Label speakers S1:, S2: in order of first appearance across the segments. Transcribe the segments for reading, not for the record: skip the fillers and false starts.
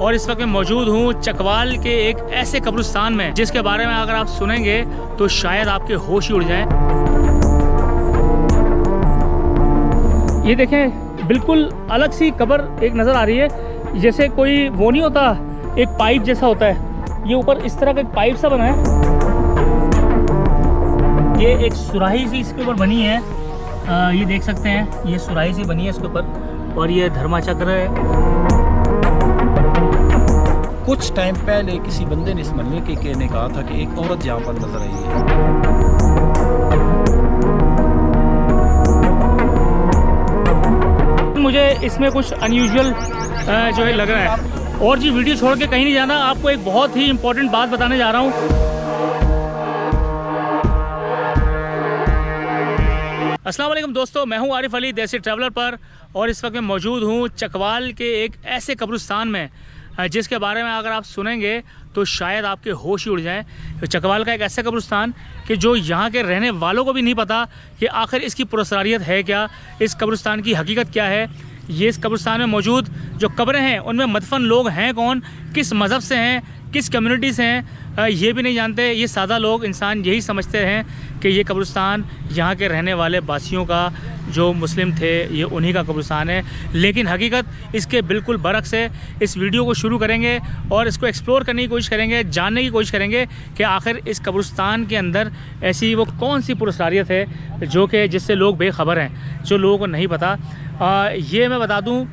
S1: और इस वक्त मैं मौजूद हूँ चकवाल के एक ऐसे कब्रिस्तान में जिसके बारे में अगर आप सुनेंगे तो शायद आपके होश ही उड़ जाएं। ये देखें, बिल्कुल अलग सी कब्र एक नज़र आ रही है, जैसे कोई वो नहीं होता, एक पाइप जैसा होता है। ये ऊपर इस तरह का एक पाइप सा बना है। ये एक सुराही सी इसके ऊपर बनी है, ये देख सकते हैं, ये सुराही सी बनी है इसके ऊपर, और ये धर्माचक्र है।
S2: कुछ टाइम पहले किसी बंदे ने इस महल्ले के ने कहा था कि एक औरत यहाँ पर नजर आई है।
S1: मुझे इसमें कुछ अनयूजुअल जो है लग रहा है। और जी वीडियो छोड़ के कहीं नहीं जाना, आपको एक बहुत ही इम्पोर्टेंट बात बताने जा रहा हूँ। अस्सलाम वालेकुम दोस्तों, मैं हूँ आरिफ अली देसी ट्रैवलर पर, और इस वक्त मैं मौजूद हूँ चकवाल के एक ऐसे कब्रिस्तान में जिसके बारे में अगर आप सुनेंगे तो शायद आपके होश ही उड़ जाएं। तो चकवाल का एक ऐसा कब्रिस्तान कि जो यहाँ के रहने वालों को भी नहीं पता कि आखिर इसकी पुरस्कारियत है क्या, इस कब्रिस्तान की हकीकत क्या है। ये इस कब्रिस्तान में मौजूद जो कब्रें हैं उनमें मदफन लोग हैं कौन, किस मज़हब से हैं, किस कम्युनिटी से हैं, ये भी नहीं जानते। ये सादा लोग इंसान यही समझते हैं कि ये कब्रिस्तान यहाँ के रहने वाले बासियों का, जो मुस्लिम थे, ये उन्हीं का कब्रिस्तान है। लेकिन हकीकत इसके बिल्कुल बरक्स है। इस वीडियो को शुरू करेंगे और इसको एक्सप्लोर करने की कोशिश करेंगे, जानने की कोशिश करेंगे कि आखिर इस कब्रिस्तान के अंदर ऐसी वो कौन सी पुरस्कारियत है जो कि जिससे लोग बेखबर हैं, जो लोगों को नहीं पता। ये मैं बता दूँ,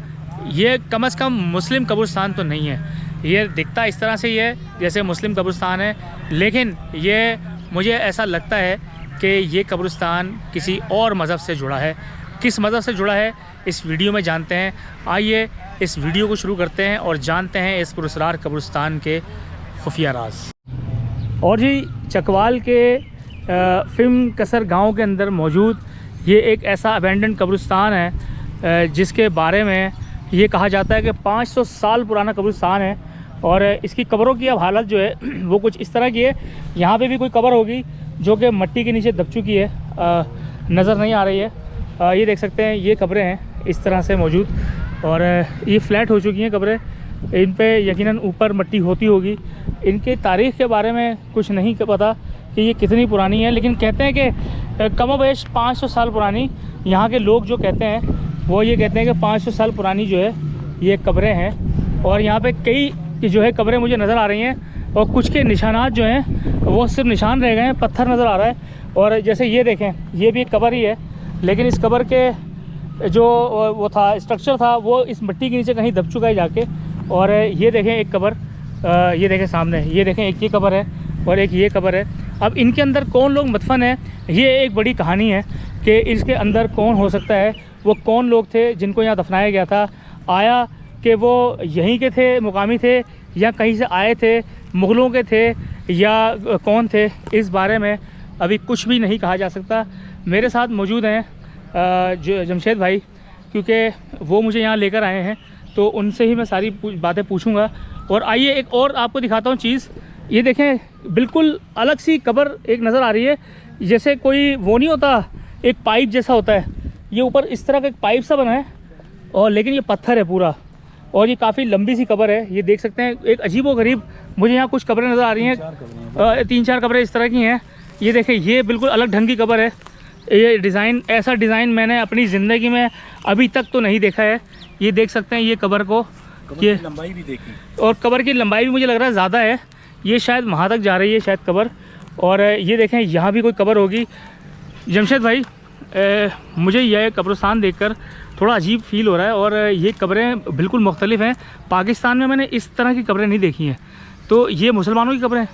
S1: ये कम से कम मुस्लिम कब्रिस्तान तो नहीं है। ये दिखता इस तरह से ही है जैसे मुस्लिम कब्रिस्तान है, लेकिन ये मुझे ऐसा लगता है कि ये कब्रिस्तान किसी और मज़हब से जुड़ा है। किस मज़हब से जुड़ा है इस वीडियो में जानते हैं। आइए इस वीडियो को शुरू करते हैं और जानते हैं इस पुरस्कार कब्रिस्तान के खुफिया राज। और जी चकवाल के फिल्म कसर गांव के अंदर मौजूद ये एक ऐसा अबेंडन कब्रिस्तान है जिसके बारे में ये कहा जाता है कि 500 साल पुराना कब्रिस्तान है। और इसकी कब्रों की अब हालत जो है वो कुछ इस तरह की है। यहाँ पे भी कोई कब्र होगी जो कि मिट्टी के नीचे दब चुकी है, नज़र नहीं आ रही है। ये देख सकते हैं, ये कब्रें हैं इस तरह से मौजूद, और ये फ्लैट हो चुकी हैं कब्रें। इन पे यकीनन ऊपर मिट्टी होती होगी। इनके तारीख़ के बारे में कुछ नहीं पता कि ये कितनी पुरानी है, लेकिन कहते हैं कि कमोबेश 500 साल पुरानी। यहाँ के लोग जो कहते हैं वो ये कहते हैं कि 500 साल पुरानी जो है ये कब्रें हैं। और यहाँ पे कई जो है कब्रें मुझे नज़र आ रही हैं, और कुछ के निशानात जो हैं वो सिर्फ निशान रह गए हैं, पत्थर नज़र आ रहा है। और जैसे ये देखें, ये भी एक कब्र ही है, लेकिन इस कब्र के जो वो था स्ट्रक्चर था वो इस मिट्टी के नीचे कहीं दब चुका है जाके। और ये देखें एक कब्र, ये देखें सामने, ये देखें एक ये कब्र है और एक ये कब्र है। अब इनके अंदर कौन लोग मदफन है, ये एक बड़ी कहानी है कि इसके अंदर कौन हो सकता है, वो कौन लोग थे जिनको यहाँ दफनाया गया था। आया कि वो यहीं के थे, मुकामी थे, या कहीं से आए थे, मुग़लों के थे, या कौन थे, इस बारे में अभी कुछ भी नहीं कहा जा सकता। मेरे साथ मौजूद हैं जो जमशेद भाई, क्योंकि वो मुझे यहाँ लेकर आए हैं, तो उनसे ही मैं सारी बातें पूछूंगा। और आइए एक और आपको दिखाता हूँ चीज़। ये देखें, बिल्कुल अलग सी कब्र एक नज़र आ रही है, जैसे कोई वो नहीं होता, एक पाइप जैसा होता है। ये ऊपर इस तरह का एक पाइप सा बना है, और लेकिन ये पत्थर है पूरा, और ये काफ़ी लंबी सी कब्र है। ये देख सकते हैं, एक अजीब व गरीब मुझे यहाँ कुछ कब्रें नज़र आ रही हैं, 3-4 कब्रें इस तरह की हैं। ये देखें, ये बिल्कुल अलग ढंग की कब्र है। ये डिज़ाइन, ऐसा डिज़ाइन मैंने अपनी ज़िंदगी में अभी तक तो नहीं देखा है। ये देख सकते हैं, ये कब्र को, ये
S2: लंबाई भी देखी, और
S1: कब्र की लंबाई भी मुझे लग रहा है ज़्यादा है। ये शायद वहाँ तक जा रही है शायद कब्र। और ये देखें, यहाँ भी कोई कब्र होगी। जमशेद भाई, मुझे यह कब्रिस्तान देखकर थोड़ा अजीब फील हो रहा है, और ये कब्रें बिल्कुल मुख्तलिफ हैं। पाकिस्तान में मैंने इस तरह की कब्रें नहीं देखी हैं। तो ये मुसलमानों की कब्रें?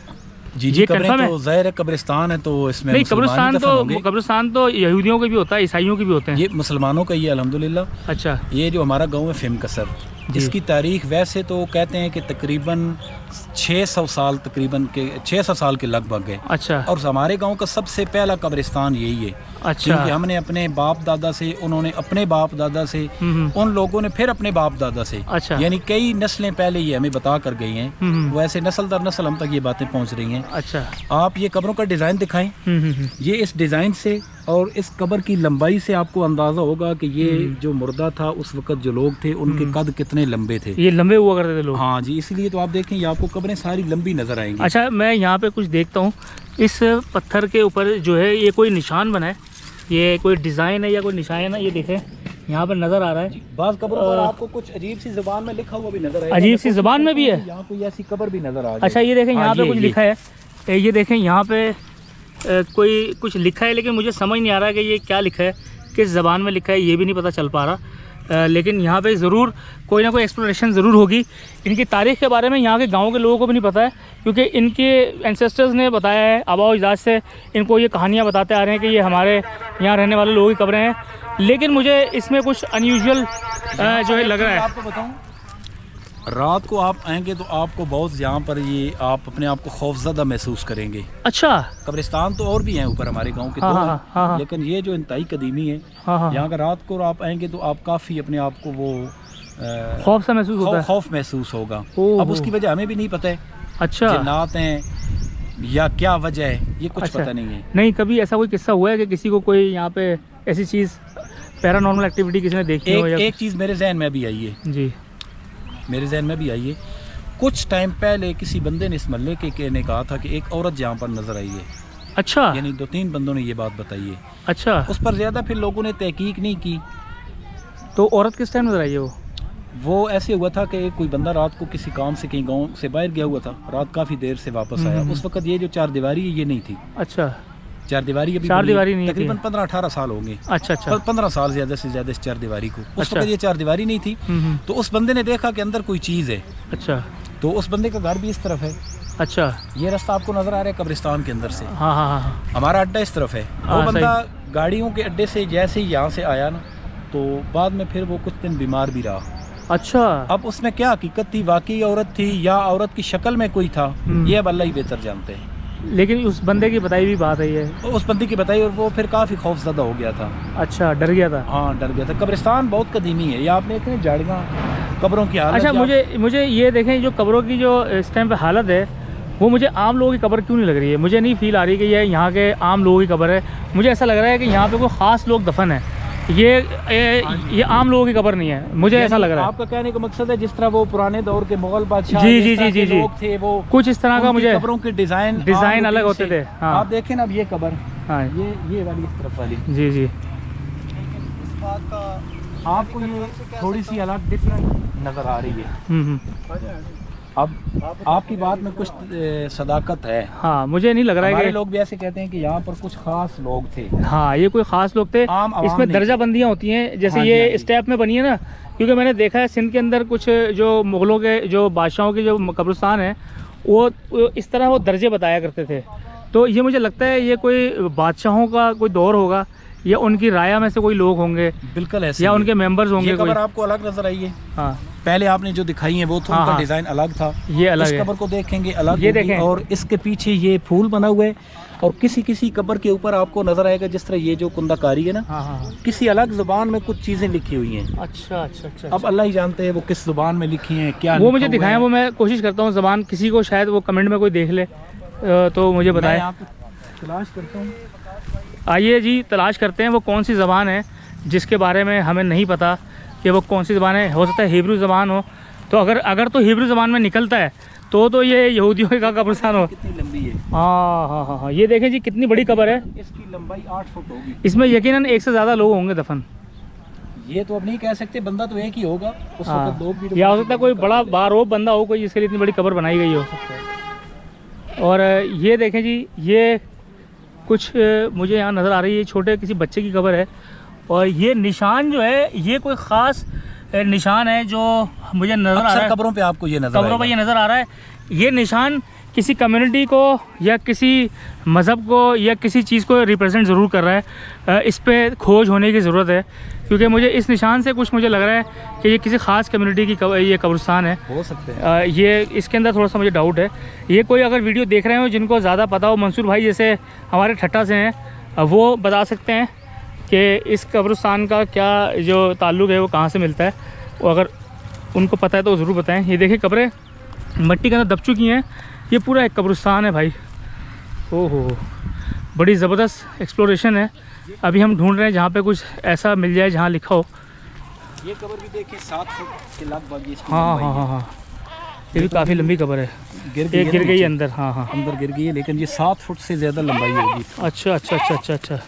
S2: जी जी, कब्रें तो ज़ाहिर है कब्रिस्तान है, तो इसमें
S1: नहीं, कब्रिस्तान तो यहूदियों के भी होता है, ईसाइयों के भी होते हैं।
S2: ये मुसलमानों का ये अल्हम्दुलिल्लाह।
S1: अच्छा,
S2: ये जो हमारा गाँव है फिल्म कसर, इसकी तारीख वैसे तो कहते हैं कि तकरीबन 600 साल, तकरीबन के 600 साल के लगभग है।
S1: अच्छा।
S2: और हमारे गांव का सबसे पहला कब्रिस्तान यही है।
S1: अच्छा।
S2: क्योंकि हमने अपने बाप दादा से, उन्होंने अपने बाप दादा से, उन लोगों ने फिर अपने बाप दादा से,
S1: अच्छा,
S2: यानी कई नस्लें पहले ये हमें बता कर गई हैं। वैसे नस्ल दर नस्ल हम तक ये बातें पहुंच रही हैं।
S1: अच्छा।
S2: आप ये कब्रों का डिज़ाइन दिखाएं। ये इस डिज़ाइन से और इस कब्र की लंबाई से आपको अंदाज़ा होगा कि ये जो मुर्दा था उस वक्त जो लोग थे उनके कद कितने इतने लंबे थे,
S1: ये लंबे हुआ करते थे लोग।
S2: हाँ जी, इसलिए तो आप देखें ये आपको कब्रें सारी लंबी नज़र आएंगी।
S1: अच्छा, मैं यहाँ पे कुछ देखता हूँ, इस पत्थर के ऊपर जो है ये कोई निशान बना है, ये कोई डिज़ाइन है या कोई निशान है, ये देखें यहाँ पर नज़र आ रहा है।
S2: बाज़ कब्रों पर आपको कुछ अजीब सी ज़बान में लिखा हुआ भी नज़र आएगा।
S1: अजीब सी ज़बान में भी है?
S2: यहाँ कोई ऐसी कब्र भी नज़र आ जाए।
S1: अच्छा, ये देखें यहाँ पे कुछ लिखा है, ये देखें यहाँ पे कोई कुछ लिखा है, लेकिन मुझे समझ नहीं आ रहा है कि ये क्या लिखा है, किस ज़बान में लिखा है, ये भी नहीं पता चल पा रहा। लेकिन यहाँ पे ज़रूर कोई ना कोई एक्सप्लेनेशन ज़रूर होगी। इनकी तारीख़ के बारे में यहाँ के गांव के लोगों को भी नहीं पता है, क्योंकि इनके एंसेस्टर्स ने बताया है, आबा अजदाद से इनको ये कहानियाँ बताते आ रहे हैं कि ये हमारे यहाँ रहने वाले लोगों की कब्रें हैं। लेकिन मुझे इसमें कुछ अनयूजुअल जो है लग रहा है।
S2: आपको बताऊँ, रात को आप आएंगे तो आपको बहुत यहाँ पर ये आप अपने आप को खौफज़दा महसूस करेंगे।
S1: अच्छा,
S2: कब्रिस्तान तो और भी हैं ऊपर हमारे गांव के,
S1: हाँ,
S2: दो
S1: हाँ,
S2: हैं,
S1: हाँ,
S2: लेकिन ये जो इंतहाई कदीमी है,
S1: हाँ,
S2: यहाँ का रात को आप आएंगे तो आप काफ़ी अपने आप को वो
S1: खौफ सा महसूस होता है,
S2: खौफ महसूस होगा।
S1: ओह,
S2: अब उसकी वजह हमें भी नहीं पता है,
S1: अच्छा,
S2: जिन्नात हैं या क्या वजह है, ये कुछ
S1: अच्छा,
S2: पता नहीं है।
S1: नहीं, कभी ऐसा कोई किस्सा हुआ है कि किसी को कोई यहाँ पे ऐसी चीज़ पैरानॉर्मल एक्टिविटी किसी ने देखी हो?
S2: एक चीज़ मेरे जहन में भी आई है
S1: जी,
S2: मेरे जहन में भी आई है। कुछ टाइम पहले किसी बंदे ने इस महल्ले के ने कहा था कि एक औरत यहाँ पर नजर आई है।
S1: अच्छा,
S2: यानी 2-3 बंदों ने ये बात बताई है।
S1: अच्छा,
S2: उस पर ज़्यादा फिर लोगों ने तहकीक नहीं की।
S1: तो औरत किस टाइम नजर आई है?
S2: वो ऐसे हुआ था कि कोई बंदा रात को किसी काम से कहीं गांव से बाहर गया हुआ था, रात काफ़ी देर से वापस आया। उस वक्त ये जो चारदीवारी है ये नहीं थी।
S1: अच्छा,
S2: चारदीवारी अभी
S1: चारदीवारी नहीं थी,
S2: तकरीबन 15-18 साल होंगे।
S1: अच्छा, अच्छा,
S2: 15 साल ज़्यादा से ज़्यादा इस चारदीवारी को। उस
S1: अच्छा,
S2: वक्त ये चारदीवारी नहीं थी। तो उस बंदे ने देखा कि अंदर कोई चीज़ है।
S1: अच्छा,
S2: तो उस बंदे का घर भी इस तरफ है।
S1: अच्छा,
S2: ये रास्ता आपको नजर आ रहा है कब्रिस्तान के अंदर से।
S1: हाँ, हाँ, हाँ,
S2: हमारा अड्डा इस तरफ है। वो
S1: हाँ,
S2: बंदा गाड़ियों के अड्डे से जैसे ही यहाँ से आया ना, तो बाद में फिर वो कुछ दिन बीमार भी रहा।
S1: अच्छा,
S2: अब उसमें क्या हकीकत थी, वाकई औरत थी या औरत की शक्ल में कोई था, ये अब अल्लाह ही बेहतर जानते हैं।
S1: लेकिन उस बंदे की बताई हुई बात है ये,
S2: उस बंदे की बताई और वो फिर काफ़ी खौफजदा हो गया था।
S1: अच्छा, डर गया था?
S2: हाँ, डर गया था। कब्रिस्तान बहुत कदीमी है, ये आपने इतने झाड़ियाँ कब्रों की हालत।
S1: अच्छा, मुझे ये देखें, जो कब्रों की जो इस टाइम पे हालत है, वो मुझे आम लोगों की कब्र क्यों नहीं लग रही है? मुझे नहीं फील आ रही कि ये यहाँ के आम लोगों की कब्र है। मुझे ऐसा लग रहा है कि यहाँ पे कोई ख़ास लोग दफन है। ये आम लोगों की कब्र नहीं है, मुझे ऐसा लग रहा है।
S2: आपका कहने का मकसद है जिस तरह वो पुराने दौर के मुगल बादशाह
S1: जी
S2: लोग थे, वो
S1: कुछ इस तरह का, मुझे
S2: कब्रों के डिजाइन
S1: अलग होते थे। हाँ,
S2: आप देखें ना, अब ये कब्र,
S1: हाँ,
S2: ये वाली इस तरफ वाली,
S1: जी, जी,
S2: इस बात का आपको ये थोड़ी सी अलग डिफरेंट नजर आ रही है। अब आपकी बात में कुछ सदाकत है।
S1: हाँ, मुझे नहीं लग रहा है कि
S2: लोग भी ऐसे कहते हैं कि यहाँ पर कुछ खास लोग थे।
S1: हाँ, ये कोई ख़ास लोग थे। इसमें दर्जा बंदियाँ होती हैं, जैसे
S2: हाँ,
S1: ये स्टेप में बनी है ना, क्योंकि मैंने देखा है सिंध के अंदर कुछ जो मुग़लों के जो बादशाहों के जो कब्रिस्तान है, वो इस तरह वो दर्जे बताया करते थे। तो ये मुझे लगता है ये कोई बादशाहों का कोई दौर होगा, या उनकी राया में से कोई लोग होंगे,
S2: बिल्कुल ऐसे,
S1: या उनके मेंबर्स होंगे।
S2: ये कब्र आपको अलग नजर आई है।
S1: हाँ,
S2: पहले आपने जो दिखाई है वो तो उनका डिजाइन अलग था,
S1: ये अलग है।
S2: इस कब्र को देखेंगे अलग,
S1: ये देखें, और
S2: इसके पीछे ये फूल बना हुआ है, और किसी कब्र के ऊपर आपको नजर आएगा जिस तरह ये जो कुंदाकारी है ना,
S1: हाँ,
S2: किसी अलग जुबान में कुछ चीजें लिखी हुई हैं।
S1: अच्छा, अच्छा, अच्छा।
S2: अब अल्लाह ही जानते हैं वो किस जुबान में लिखी हैं, क्या
S1: वो मुझे दिखाएं, वो मैं कोशिश करता हूँ ज़बान, किसी को शायद वो कमेंट में कोई देख ले तो मुझे बताएं।
S2: तलाश करता हूँ।
S1: आइए जी, तलाश करते हैं वो कौन सी ज़बान है जिसके बारे में हमें नहीं पता कि वो कौन सी ज़बान है। हो सकता है हिब्रू ज़बान हो, तो अगर तो हिब्रू ज़बान में निकलता है तो ये यहूदियों का कब्रिस्तान हो।
S2: कितनी लंबी है?
S1: हाँ, हाँ, हाँ, हाँ, ये देखें जी कितनी बड़ी कब्र है।
S2: इसकी लंबाई 8 फुट होगी।
S1: इसमें यकीनन 1 से ज़्यादा लोग होंगे दफन।
S2: ये तो अब नहीं कह सकते, बंदा तो एक ही होगा उस वक्त, लोग भी,
S1: या हो सकता है कोई बड़ा बारोब बंदा हो कोई, जिसके लिए इतनी बड़ी कब्र बनाई गई हो। और ये देखें जी, ये कुछ मुझे यहाँ नज़र आ रही है, छोटे किसी बच्चे की कब्र है, और ये निशान जो है ये कोई ख़ास निशान है जो मुझे नज़र आ रहा है।
S2: कब्रों पे आपको ये नज़र
S1: कब्रों पे ये नज़र आ रहा है। ये निशान किसी कम्युनिटी को या किसी मज़हब को या किसी चीज़ को रिप्रेजेंट ज़रूर कर रहा है। इस पे खोज होने की ज़रूरत है, क्योंकि मुझे इस निशान से कुछ मुझे लग रहा है कि ये किसी ख़ास कम्युनिटी की ये कब्रिस्तान है,
S2: हो सकते हैं।
S1: ये इसके अंदर थोड़ा सा मुझे डाउट है। ये कोई अगर वीडियो देख रहे हो जिनको ज़्यादा पता हो, मंसूर भाई जैसे हमारे ठट्टा से हैं, वो बता सकते हैं कि इस कब्रिस्तान का क्या जो ताल्लुक़ है वो कहाँ से मिलता है, वो अगर उनको पता है तो ज़रूर बताएं। ये देखिए कब्रें मिट्टी के अंदर दब चुकी हैं, ये पूरा एक कब्रिस्तान है भाई। ओहो, बड़ी ज़बरदस्त एक्सप्लोरेशन है। अभी हम ढूंढ रहे हैं जहाँ पे कुछ ऐसा मिल जाए जहाँ लिखा हो
S2: ये कब्र भी देखिए 7 फुट के लगभग इसकी
S1: हाँ
S2: लंबाई
S1: हाँ
S2: है।
S1: हाँ हाँ, ये भी काफ़ी लंबी कब्र है।
S2: गिर
S1: गिर गई अंदर। हाँ हाँ,
S2: अंदर गिर गई है, लेकिन ये 7 फुट से ज़्यादा लंबाई होगी।
S1: अच्छा अच्छा अच्छा अच्छा अच्छा।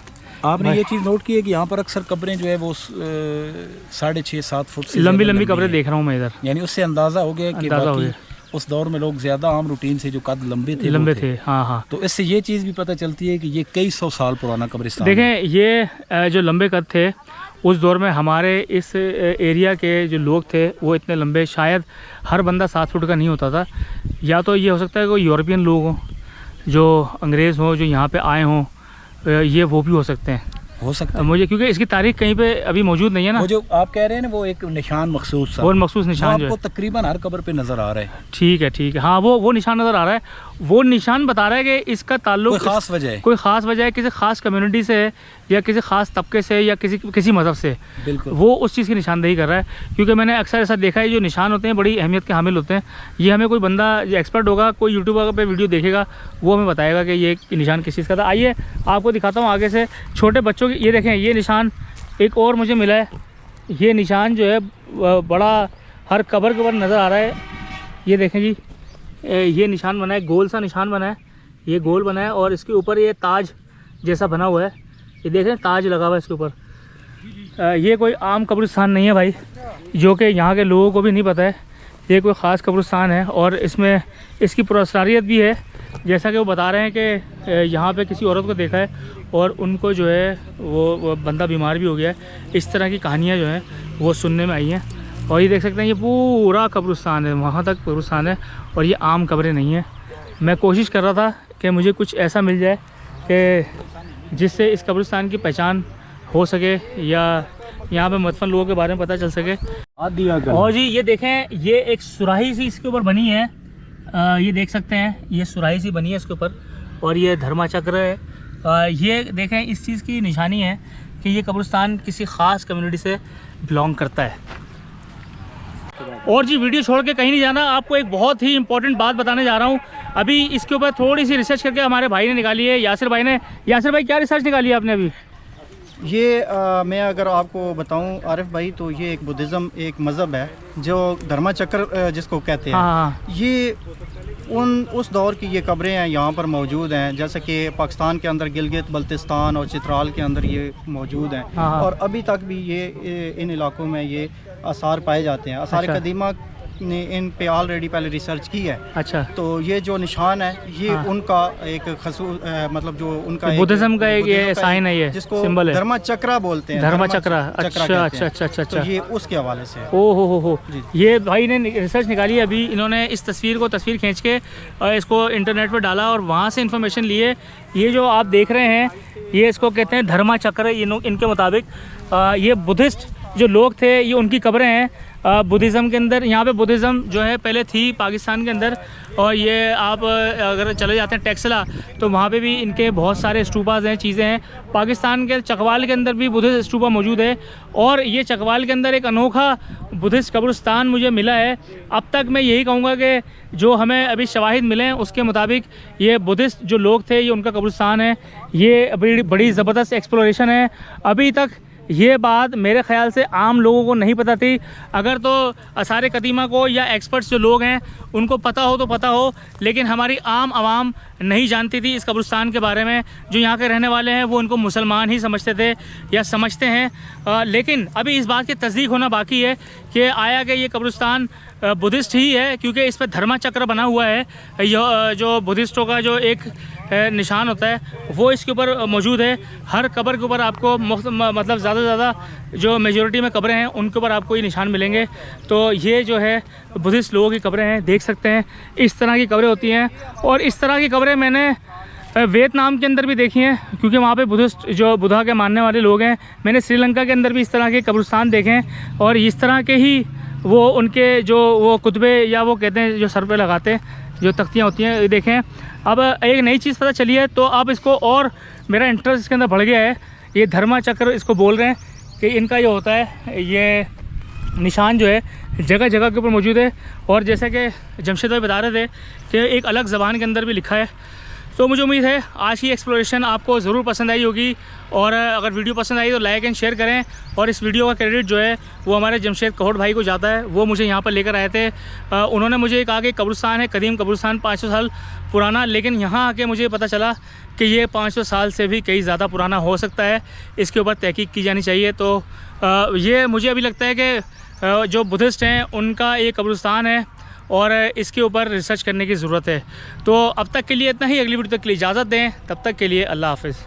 S2: आपने ये चीज़ नोट की है कि यहाँ पर अक्सर कब्रें जो है वो 6.5-7 फुट से
S1: लंबी
S2: ज़्यादा
S1: लंबी कब्रें
S2: है।
S1: देख रहा हूँ मैं इधर,
S2: यानी उससे अंदाज़ा हो गया कि
S1: अंदाज़ा हो
S2: वाकई
S1: गया।
S2: उस दौर में लोग ज़्यादा आम रूटीन से जो कद लंबे थे।
S1: हाँ हाँ।
S2: तो इससे ये चीज़ भी पता चलती है कि ये कई 100 साल पुराना कब्रिस्तान है।
S1: देखें, ये जो लंबे कद थे उस दौर में हमारे इस एरिया के जो लोग थे वो इतने लंबे, शायद हर बंदा 7 फुट का नहीं होता था। या तो ये हो सकता है कोई यूरोपियन लोग हों, जो अंग्रेज़ हों, जो यहाँ पे आए हों, ये वो भी हो सकते हैं।
S2: हो सकता है
S1: मुझे, क्योंकि इसकी तारीख कहीं पे अभी मौजूद नहीं है ना।
S2: वो जो आप कह रहे हैं ना, वो एक निशान मखसूस सा,
S1: वो मखसूस निशान जो
S2: आपको
S1: है,
S2: तकरीबन हर कब्र पे नज़र आ रहा है।
S1: ठीक है ठीक है, हाँ वो निशान नज़र आ रहा है। वो निशान बता रहा है कि इसका ताल्लुक
S2: कोई ख़ास वजह है,
S1: कोई ख़ास वजह है, किसी ख़ास कम्युनिटी से है, या किसी ख़ास तबके से, या किसी मज़हब से।
S2: बिल्कुल
S1: वो उस चीज़ की निशानदेही कर रहा है। क्योंकि मैंने अक्सर ऐसा देखा है, जो निशान होते हैं बड़ी अहमियत के हामिल होते हैं। ये हमें कोई बंदा एक्सपर्ट होगा, कोई यूट्यूबर पे वीडियो देखेगा, वो हमें बताएगा कि ये निशान किस चीज़ का था। आइए आपको दिखाता हूँ आगे से छोटे बच्चों की। ये देखें, ये निशान एक और मुझे मिला है। ये निशान जो है बड़ा हर कब्र के ऊपर नज़र आ रहा है। ये देखें जी, ये निशान बना है, गोल सा निशान बना है, ये गोल बना है, और इसके ऊपर ये ताज जैसा बना हुआ है। ये देख रहे हैं, ताज लगा हुआ है इसके ऊपर। ये कोई आम कब्रिस्तान नहीं है भाई, जो कि यहाँ के लोगों को भी नहीं पता है। ये कोई ख़ास कब्रिस्तान है, और इसमें इसकी पुरस्कारियत भी है। जैसा कि वो बता रहे हैं कि यहाँ पे किसी औरत को देखा है और उनको जो है वो बंदा बीमार भी हो गया है। इस तरह की कहानियाँ जो हैं वो सुनने में आई हैं। और ये देख सकते हैं, ये पूरा कब्रिस्तान है, वहाँ तक कब्रिस्तान है, और ये आम कब्रें नहीं हैं। मैं कोशिश कर रहा था कि मुझे कुछ ऐसा मिल जाए कि जिससे इस कब्रिस्तान की पहचान हो सके, या यहाँ पे मदफन लोगों के बारे में पता चल सके। और जी ये देखें, ये एक सुराही सी इसके ऊपर बनी है। ये देख सकते हैं, ये सुराही सी बनी है इसके ऊपर, और ये धर्मा चक्र है। ये देखें, इस चीज़ की निशानी है कि ये कब्रिस्तान किसी ख़ास कम्युनिटी से बिलोंग करता है। और जी वीडियो छोड़ के कहीं नहीं जाना, आपको एक बहुत ही इंपॉर्टेंट बात बताने जा रहा हूँ। अभी इसके ऊपर थोड़ी सी रिसर्च करके हमारे भाई ने निकाली है, यासिर भाई ने। यासिर भाई, क्या रिसर्च निकाली है आपने अभी?
S3: ये मैं अगर आपको बताऊं आरिफ भाई, तो ये एक बुद्धिज़्म एक मज़हब है जो धर्मा चक्र जिसको कहते हैं।
S1: हाँ।
S3: ये उस दौर की ये कब्रें हैं, यहाँ पर मौजूद हैं। जैसे कि पाकिस्तान के अंदर गिलगित बल्तिस्तान और चित्राल के अंदर ये मौजूद हैं।
S1: हाँ।
S3: और अभी तक भी ये इन इलाकों में ये आसार पाए जाते हैं। आसार
S1: अच्छा।
S3: कदीमा ने इन पे ऑलरेडी पहले रिसर्च की है।
S1: अच्छा।
S3: तो ये जो निशान है, ये
S1: हाँ।
S3: उनका एक मतलब जो उनका
S1: बुद्धिज़्म का एक साइन है, ये
S3: जिसको
S1: सिंबल है,
S3: धर्मा चक्रा बोलते हैं।
S1: धर्मा चक्र। अच्छा
S3: कहते हैं।
S1: अच्छा अच्छा अच्छा
S3: तो
S1: अच्छा।
S3: ये उसके हवाले से है।
S1: ओ हो
S3: जी।
S1: ये भाई ने रिसर्च निकाली है। अभी इन्होंने इस तस्वीर खींच के इसको इंटरनेट पर डाला, और वहाँ से इन्फॉर्मेशन लिए। ये जो आप देख रहे हैं, ये इसको कहते हैं धर्मा चक्र। इनके मुताबिक ये बुद्धिस्ट जो लोग थे, ये उनकी कब्रें हैं बुद्धिज़्म के अंदर। यहाँ पे बुद्धिज़्म जो है पहले थी पाकिस्तान के अंदर, और ये आप अगर चले जाते हैं टेक्सला, तो वहाँ पे भी इनके बहुत सारे स्टूपाज हैं, चीज़ें हैं। पाकिस्तान के चकवाल के अंदर भी बुद्धिस्ट स्टूपा मौजूद है, और ये चकवाल के अंदर एक अनोखा बुद्धिस्ट कब्रिस्तान मुझे मिला है। अब तक मैं यही कहूँगा कि जो हमें अभी शवाहिद मिले हैं उसके मुताबिक ये बुद्धिस्ट जो लोग थे, ये उनका कब्रिस्तान है। ये बड़ी ज़बरदस्त एक्सप्लोरेशन है। अभी तक ये बात मेरे ख़्याल से आम लोगों को नहीं पता थी। अगर तो आसार कदीमा को या एक्सपर्ट्स जो लोग हैं उनको पता हो तो पता हो, लेकिन हमारी आम आवाम नहीं जानती थी इस कब्रिस्तान के बारे में। जो यहाँ के रहने वाले हैं वो उनको मुसलमान ही समझते थे या समझते हैं। लेकिन अभी इस बात की तस्दीक होना बाकी है कि आया कि ये कब्रिस्तान बुद्धिस्ट ही है, क्योंकि इस पर धर्मा चक्र बना हुआ है। जो बुद्धिस्टों का जो एक निशान होता है वो इसके ऊपर मौजूद है। हर कब्र के ऊपर आपको मतलब ज़्यादा से ज़्यादा जो मेजॉरिटी में कब्रें हैं उनके ऊपर आपको ये निशान मिलेंगे। तो ये जो है बुद्धिस्ट लोगों की कब्रें हैं, देख सकते हैं इस तरह की कब्रें होती हैं। और इस तरह की कब्रें मैंने वियतनाम के अंदर भी देखी हैं, क्योंकि वहाँ पे बुद्धिस्ट जो बुद्धा के मानने वाले लोग हैं। मैंने श्रीलंका के अंदर भी इस तरह के कब्रिस्तान देखे हैं, और इस तरह के ही वो उनके जो वो कुतबे या वो कहते हैं जो सर पे लगाते हैं जो तख्तियाँ होती हैं, ये देखें। अब एक नई चीज़ पता चली है, तो अब इसको और मेरा इंटरेस्ट इसके अंदर बढ़ गया है। ये धर्मा चक्र इसको बोल रहे हैं कि इनका जो होता है ये निशान जो है जगह जगह के ऊपर मौजूद है। और जैसे कि जमशेद भाई बता रहे थे कि एक अलग ज़बान के अंदर भी लिखा है। तो मुझे उम्मीद है आज की एक्सप्लोरेशन आपको ज़रूर पसंद आई होगी, और अगर वीडियो पसंद आई तो लाइक एंड शेयर करें। और इस वीडियो का क्रेडिट जो है वो हमारे जमशेद कहोड़ भाई को जाता है। वो मुझे यहाँ पर लेकर आए थे। उन्होंने मुझे कहा कि कब्रिस्तान है, कदीम कब्रिस्तान 500 साल पुराना, लेकिन यहाँ आके मुझे पता चला कि ये 500 साल से भी कई ज़्यादा पुराना हो सकता है। इसके ऊपर तहकीक की जानी चाहिए। तो ये मुझे अभी लगता है कि जो बुद्धिस्ट हैं उनका ये कब्रिस्तान है और इसके ऊपर रिसर्च करने की ज़रूरत है। तो अब तक के लिए इतना ही। अगली वीडियो तक के लिए इजाज़त दें। तब तक के लिए अल्लाह हाफ़िज़।